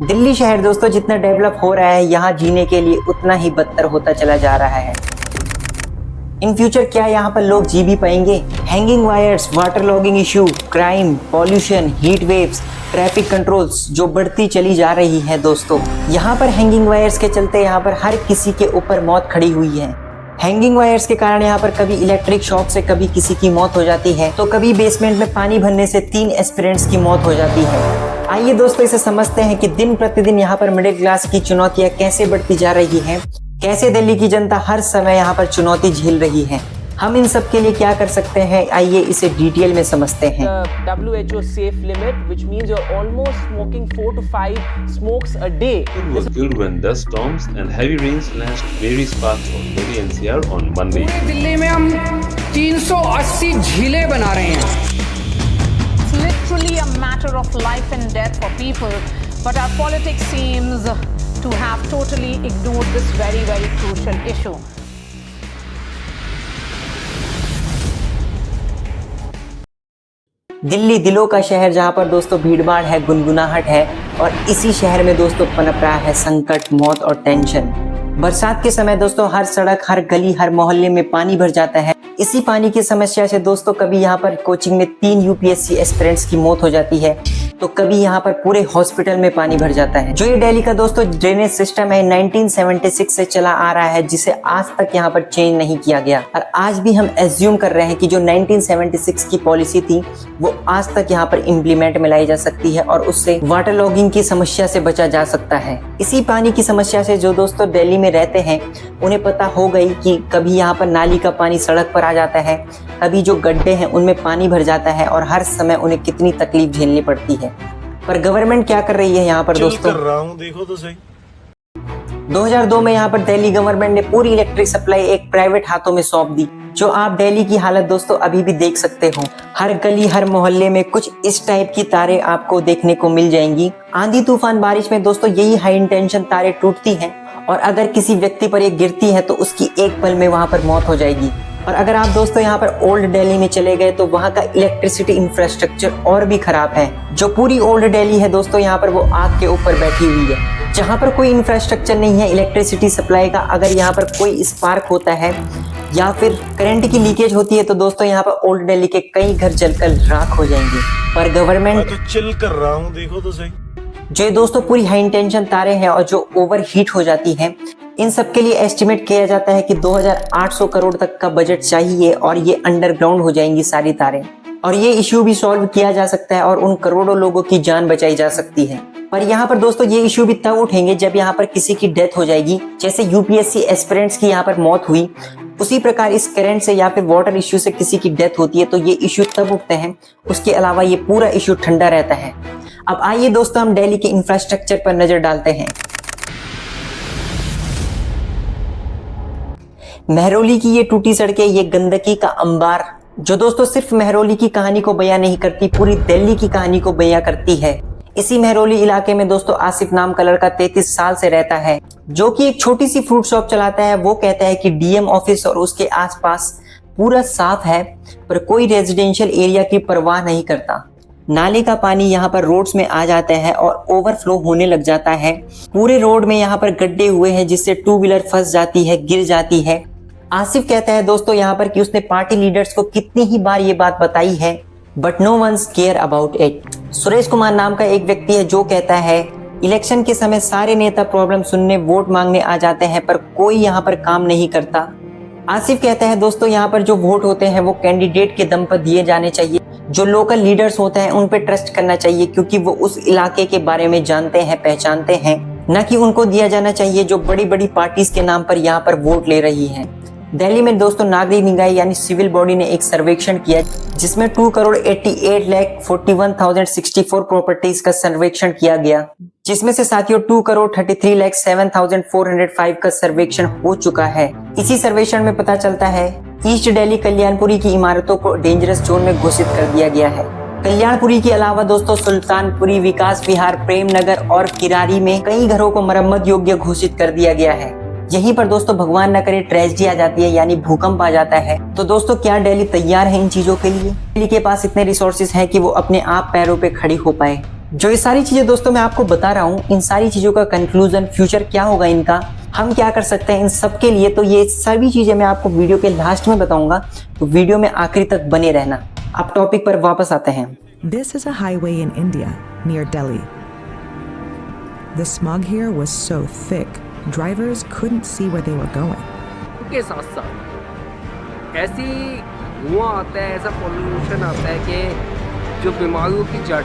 दिल्ली शहर दोस्तों जितना डेवलप हो रहा है, यहाँ जीने के लिए उतना ही बदतर होता चला जा रहा है। इन फ्यूचर क्या यहाँ पर लोग जी भी पाएंगे? Hanging wires, water logging issue, crime, pollution, heat waves, traffic controls जो बढ़ती चली जा रही है दोस्तों। यहाँ पर हैंगिंग वायर्स के चलते यहाँ पर हर किसी के ऊपर मौत खड़ी हुई है। हैंगिंग वायर्स के कारण यहाँ पर कभी इलेक्ट्रिक शॉक से कभी किसी की मौत हो जाती है, तो कभी बेसमेंट में पानी भरने से 3 एस्पिरेंट्स की मौत हो जाती है। आइए दोस्तों इसे समझते हैं कि दिन प्रतिदिन यहाँ पर मिडिल क्लास की चुनौतियाँ कैसे बढ़ती जा रही हैं, कैसे दिल्ली की जनता हर समय यहाँ पर चुनौती झेल रही है, हम इन सब के लिए क्या कर सकते हैं, आइए इसे डिटेल में समझते हैं। WHO safe limit, which means you're almost smoking 4 to 5 smokes a day. It was good when dust storms and heavy rains lashed various parts of Delhi NCR on Monday. पूरे दिल्ली में हम 380 झीलें बना रहे हैं। It's literally a matter of life and death for people, but our politics seems to have totally ignored this very, very crucial issue. Delhi दिलों का शहर जहाँ पर दोस्तों भीड़भाड़ है, गुनगुनाहट है, और इसी शहर में दोस्तों पनप रहा है संकट, मौत और टेंशन। बरसात के समय दोस्तों हर सड़क, हर गली, हर मोहल्ले में पानी भर जाता है। इसी पानी की समस्या से दोस्तों कभी यहाँ पर कोचिंग में 3 यूपीएससी एस्पिरेंट्स की मौत हो जाती है, तो कभी यहाँ पर पूरे हॉस्पिटल में पानी भर जाता है। जो ये दिल्ली का दोस्तों ड्रेनेज सिस्टम है 1976 से चला आ रहा है, जिसे आज तक यहाँ पर चेंज नहीं किया गया। और आज भी हम एज्यूम कर रहे हैं कि जो 1976 की पॉलिसी थी वो आज तक यहाँ पर इम्प्लीमेंट में लाई जा सकती है और उससे वाटर लॉगिंग की समस्या से बचा जा सकता है। इसी पानी की समस्या से जो दोस्तों दिल्ली में रहते हैं उन्हें पता हो गई कि कभी यहाँ पर नाली का पानी सड़क पर आ जाता है, कभी जो गड्ढे हैं उनमें पानी भर जाता है और हर समय उन्हें कितनी तकलीफ झेलनी पड़ती है। पर गवर्नमेंट क्या कर रही है यहाँ पर दोस्तों? कर रहा हूँ, देखो तो सही। 2002 में यहाँ पर दिल्ली गवर्नमेंट ने पूरी इलेक्ट्रिक सप्लाई एक प्राइवेट हाथों में सौंप दी। जो आप दिल्ली की हालत दोस्तों अभी भी देख सकते हो, हर गली, हर मोहल्ले में कुछ इस टाइप की तारें आपको देखने को मिल जाएंगी। आंधी तूफान बारिश में दोस्तों यही हाई टेंशन तारें टूटती हैं और अगर किसी व्यक्ति पर ये गिरती है तो उसकी एक पल में वहां पर मौत हो जाएगी। और अगर आप दोस्तों यहाँ पर ओल्ड दिल्ली में चले गए तो वहाँ का इलेक्ट्रिसिटी इंफ्रास्ट्रक्चर और भी खराब है। जो पूरी ओल्ड दिल्ली है दोस्तों यहाँ पर वो आग के ऊपर बैठी हुई है। जहाँ पर कोई इंफ्रास्ट्रक्चर नहीं है इलेक्ट्रिसिटी सप्लाई का, अगर यहाँ पर कोई स्पार्क होता है या फिर करंट की लीकेज होती है तो दोस्तों यहाँ पर ओल्ड दिल्ली के कई घर जलकर राख हो जाएंगे। पर गवर्नमेंट तो चिल कर रहा हूँ, देखो तो सही। जो दोस्तों पूरी हाई टेंशन तारे हैं और जो ओवर हीट हो जाती हैं, इन सब के लिए एस्टिमेट किया जाता है कि 2800 करोड़ तक का बजट चाहिए और ये अंडरग्राउंड हो जाएंगी सारी तारें, और ये इश्यू भी सॉल्व किया जा सकता है और उन करोड़ों लोगों की जान बचाई जा सकती है। पर यहाँ पर दोस्तों ये इश्यू भी तब उठेंगे जब यहाँ पर किसी की डेथ हो जाएगी। जैसे यूपीएससी एस्पिरेंट्स की यहाँ पर मौत हुई, उसी प्रकार इस करंट से या फिर वाटर इश्यू से किसी की डेथ होती है तो ये इश्यू तब उठते हैं। उसके अलावा ये पूरा इश्यू ठंडा रहता है। अब आइए दोस्तों हम दिल्ली के इंफ्रास्ट्रक्चर पर नजर डालते हैं। मेहरौली की ये टूटी सड़कें, ये गंदगी का अंबार, जो दोस्तों सिर्फ मेहरौली की कहानी को बयां नहीं करती, पूरी दिल्ली की कहानी को बयां करती है। इसी मेहरौली इलाके में दोस्तों आसिफ नाम का लड़का 33 साल से रहता है, जो कि एक छोटी सी फ्रूट शॉप चलाता है। वो कहता है कि डीएम ऑफिस और उसके आसपास पूरा साफ है, पर कोई रेजिडेंशियल एरिया की परवाह नहीं करता। नाले का पानी यहाँ पर रोड्स में आ जाता है और ओवरफ्लो होने लग जाता है। पूरे रोड में यहाँ पर गड्ढे हुए हैं जिससे 2 व्हीलर फंस जाती है, गिर जाती है। आसिफ कहता है दोस्तों यहाँ पर कि उसने पार्टी लीडर्स को कितनी ही बार ये बात बताई है, but no ones care about it. Suresh Kumar नाम का एक व्यक्ति है जो कहता है इलेक्शन के समय सारे नेता प्रॉब्लम सुनने, वोट मांगने आ जाते हैं, पर कोई यहाँ पर काम नहीं करता। आसिफ कहता है दोस्तों यहाँ पर जो वोट होते हैं वो कैंडिडेट के दम पर दिए जाने चाहिए। जो लोकल लीडर्स होते हैं उन पे ट्रस्ट करना चाहिए क्योंकि वो उस इलाके के बारे में जानते हैं, पहचानते हैं, न कि उनको दिया जाना चाहिए जो बड़ी बड़ी पार्टीज के नाम पर यहाँ पर वोट ले रही है। दिल्ली में दोस्तों नागरिक निकाय यानी सिविल बॉडी ने एक सर्वेक्षण किया जिसमें 2,88,41,064 प्रॉपर्टीज का सर्वेक्षण किया गया, जिसमें से साथियों 2,33,07,405 का सर्वेक्षण हो चुका है। इसी सर्वेक्षण में पता चलता है ईस्ट दिल्ली कल्याणपुरी की इमारतों को डेंजरस जोन में घोषित कर दिया गया है। कल्याणपुरी के अलावा दोस्तों सुल्तानपुरी, विकास विहार, प्रेम नगर और किरारी में कई घरों को मरम्मत योग्य घोषित कर दिया गया है। यहीं पर दोस्तों भगवान न करे ट्रेजेडी आ जाती है यानी भूकंप आ जाता है, तो दोस्तों क्या दिल्ली तैयार है इन चीजों के लिए? दिल्ली के पास इतने रिसोर्सेज हैं कि वो अपने आप पैरों पे खड़ी हो पाए। जो ये सारी चीज़ें दोस्तों मैं आपको बता रहा हूँ, इन सारी चीज़ों का कंक्लूजन, फ्यूचर क्या होगा इनका, हम क्या कर सकते हैं इन सब के लिए, तो ये सभी चीज़ें मैं आपको वीडियो के लास्ट में बताऊंगा, तो वीडियो में आखिरी तक बने रहना। अब टॉपिक पर वापस आते हैं। This is a highway in India, near Delhi. The smog here was so thick, drivers couldn't see where they were going. के साथ साथ ऐसी धुआं आता है, ऐसा पॉल्यूशन आता है कि जो बीमारियों की जड़।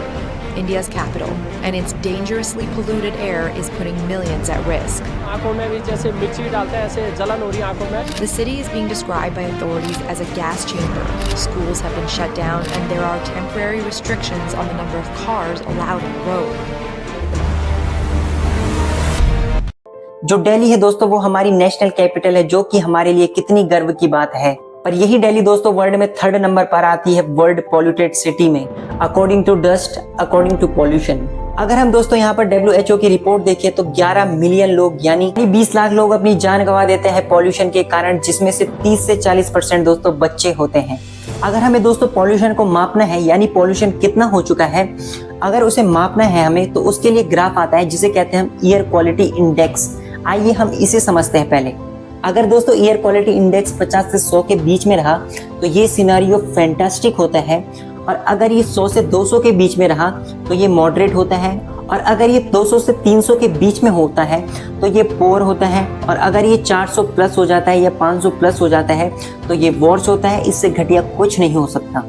India's capital, and its dangerously polluted air is putting millions at risk. आंखों में भी जैसे मिर्ची डालते हैं ऐसे जलन हो रही है आंखों में। The city is being described by authorities as a gas chamber. Schools have been shut down, and there are temporary restrictions on the number of cars allowed on the road. जो दिल्ली है दोस्तों, वो हमारी नेशनल कैपिटल है, जो कि हमारे लिए कितनी गर्व की बात है। पर यही दिल्ली दोस्तों वर्ल्ड में 3rd नंबर पर आती है वर्ल्ड पॉल्यूटेड सिटी में, according to dust, according to pollution. अगर हम दोस्तों यहाँ पर WHO की रिपोर्ट देखें तो 11 मिलियन लोग यानी 20 लाख लोग अपनी जान गंवा देते हैं पॉल्यूशन के कारण, जिसमें से 30 से 40% दोस्तों बच्चे होते हैं। अगर हमें दोस्तों पॉल्यूशन को मापना है, यानी पॉल्यूशन कितना हो चुका है, अगर उसे मापना है हमें, तो उसके लिए ग्राफ आता है जिसे कहते हैं हम एयर क्वालिटी इंडेक्स। आइए हम इसे समझते हैं पहले। अगर दोस्तों एयर क्वालिटी इंडेक्स 50 से 100 के बीच में रहा तो ये सिनेरियो फैंटास्टिक होता है, और अगर ये 100 से 200 के बीच में रहा तो ये मॉडरेट होता है, और अगर ये 200 से 300 के बीच में होता है तो ये पोर होता है, और अगर ये 400 प्लस हो जाता है या 500 प्लस हो जाता है तो ये वर्स्ट होता है। इससे घटिया कुछ नहीं हो सकता,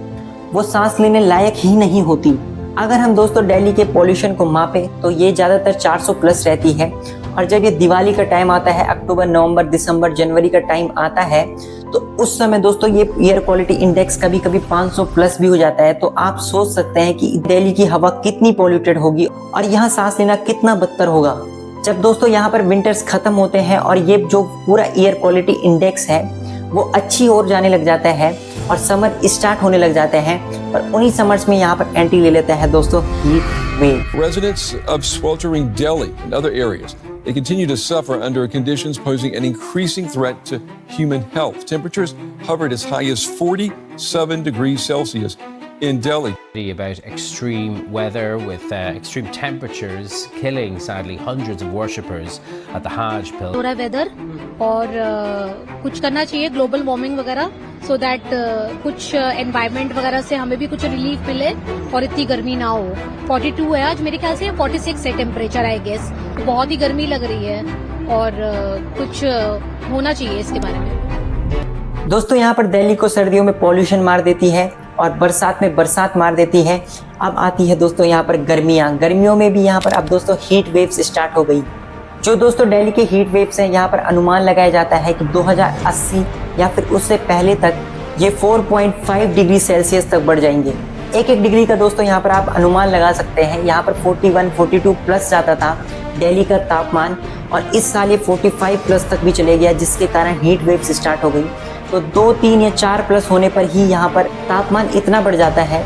वो सांस लेने लायक ही नहीं होती। अगर हम दोस्तों दिल्ली के पॉल्यूशन को मापें तो ये ज़्यादातर 400 प्लस रहती है, और जब ये दिवाली का टाइम आता है, अक्टूबर, नवंबर, दिसंबर, जनवरी का टाइम आता है, तो उस समय दोस्तों ये एयर क्वालिटी इंडेक्स कभी कभी 500 प्लस भी हो जाता है। तो आप सोच सकते हैं कि दिल्ली की हवा कितनी पॉल्यूटेड होगी और यहाँ सांस लेना कितना बदतर होगा। जब दोस्तों यहाँ पर विंटर्स खत्म होते हैं और ये जो पूरा एयर क्वालिटी इंडेक्स है वो अच्छी ओर जाने लग जाता है और समर स्टार्ट होने लग जाते हैं, पर उन्हीं समर्स में यहाँ पर एंट्री ले लेता है दोस्तों heat wave. Residents of sweltering Delhi and other areas, they continue to suffer under conditions posing an increasing threat to human health. Temperatures hovered as high as 47 degrees Celsius in Delhi. About extreme weather with extreme temperatures killing sadly hundreds of worshippers at the Hajj pilgrimage. हो रहा है weather और कुछ करना चाहिए global warming वगैरह, so that कुछ environment वगैरह से हमें भी कुछ रिलीफ मिले और इतनी गर्मी ना हो। 42 है आज, मेरे ख्याल से 46 है टेम्परेचर आई गेस, बहुत ही गर्मी लग रही है और कुछ होना चाहिए इसके बारे में। दोस्तों यहाँ पर दिल्ली को सर्दियों में पॉल्यूशन मार देती है और बरसात में बरसात मार देती है। अब आती है दोस्तों यहाँ पर गर्मियाँ, गर्मियों में भी यहाँ पर अब दोस्तों हीट वेव्स स्टार्ट हो गई। जो दोस्तों दिल्ली के हीट वेव्स हैं, यहाँ पर अनुमान लगाया जाता है कि 2080 या फिर उससे पहले तक ये 4.5 डिग्री सेल्सियस तक बढ़ जाएंगे। एक डिग्री का दोस्तों यहाँ पर आप अनुमान लगा सकते हैं। यहाँ पर 41, 42 प्लस जाता था दिल्ली का तापमान, और इस साल ये 45 प्लस तक भी चले गया, जिसके कारण हीट वेव्स स्टार्ट हो गई। तो 2, 3 या 4 प्लस होने पर ही यहाँ पर तापमान इतना बढ़ जाता है।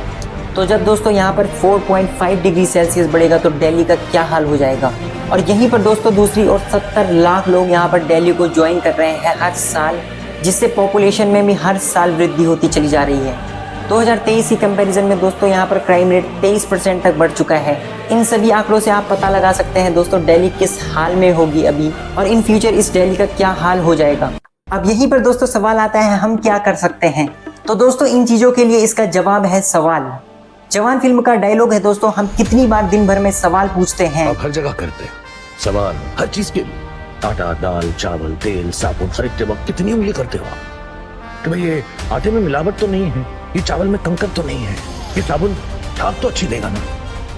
तो जब दोस्तों यहाँ पर 4.5 डिग्री सेल्सियस बढ़ेगा तो दिल्ली का क्या हाल हो जाएगा। और यहीं पर दोस्तों दूसरी ओर 70 लाख लोग यहाँ पर दिल्ली को ज्वाइन कर रहे हैं हर साल, जिससे पॉपुलेशन में भी हर साल वृद्धि होती चली जा रही है। 2023 की कंपैरिजन में दोस्तों यहाँ पर क्राइम रेट 23% तक बढ़ चुका है। इन सभी आंकड़ों से आप पता लगा सकते हैं दोस्तों दिल्ली किस हाल में होगी अभी, और इन फ्यूचर इस दिल्ली का क्या हाल हो जाएगा। अब यहीं पर दोस्तों सवाल आता है, हम क्या कर सकते हैं। तो दोस्तों इन चीज़ों के लिए इसका जवाब है सवाल। जवान फिल्म का डायलॉग है दोस्तों, हम कितनी बार दिन भर में सवाल पूछते हैं। आप हर जगह करते हैं सवाल, हर चीज के लिए। आटा, दाल, चावल, तेल, साबुन खरीदते वक्त कितनी उंगली करते हो आप कि भाई ये आटे में मिलावट तो नहीं है, ये चावल में कंकर तो नहीं है, ये साबुन छाप तो अच्छी देगा ना।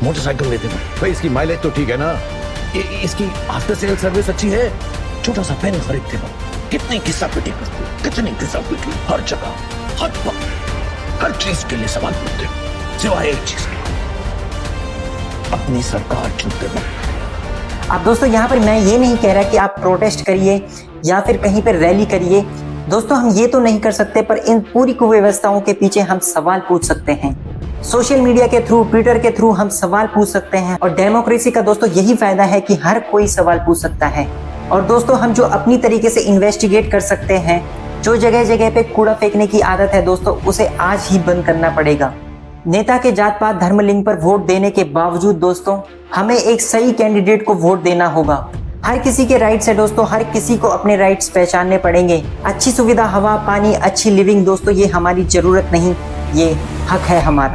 मोटरसाइकिल लेते हैं भाई इसकी माइलेज तो ठीक है ना, इसकी आफ्टर सेल सर्विस अच्छी है। छोटा सा पेन खरीदते वक्त कितनी किस्सा पिटी करते हो, कितनी किस्सा पिटी, हर जगह हर वक्त हर चीज के लिए सवाल पूछते हो, सिवाय एक चीज के, अपनी सरकार चुनते वक्त। अब दोस्तों यहाँ पर मैं ये नहीं कह रहा कि आप प्रोटेस्ट करिए या फिर कहीं पर रैली करिए। दोस्तों हम ये तो नहीं कर सकते, पर इन पूरी कुव्यवस्थाओं के पीछे हम सवाल पूछ सकते हैं। सोशल मीडिया के थ्रू, ट्विटर के थ्रू हम सवाल पूछ सकते हैं, और डेमोक्रेसी का दोस्तों यही फायदा है कि हर कोई सवाल पूछ सकता है। और दोस्तों हम जो अपनी तरीके से इन्वेस्टिगेट कर सकते हैं, जो जगह जगह पे कूड़ा फेंकने की आदत है दोस्तों, उसे आज ही बंद करना पड़ेगा। नेता के जात पात धर्म लिंग पर वोट देने के बावजूद दोस्तों हमें एक सही कैंडिडेट को वोट देना होगा। हर किसी के राइट्स है दोस्तों, हर किसी को अपने राइट्स पहचानने पड़ेंगे। अच्छी सुविधा, हवा, पानी, अच्छी लिविंग दोस्तों ये हमारी जरूरत नहीं, ये हक है हमारा।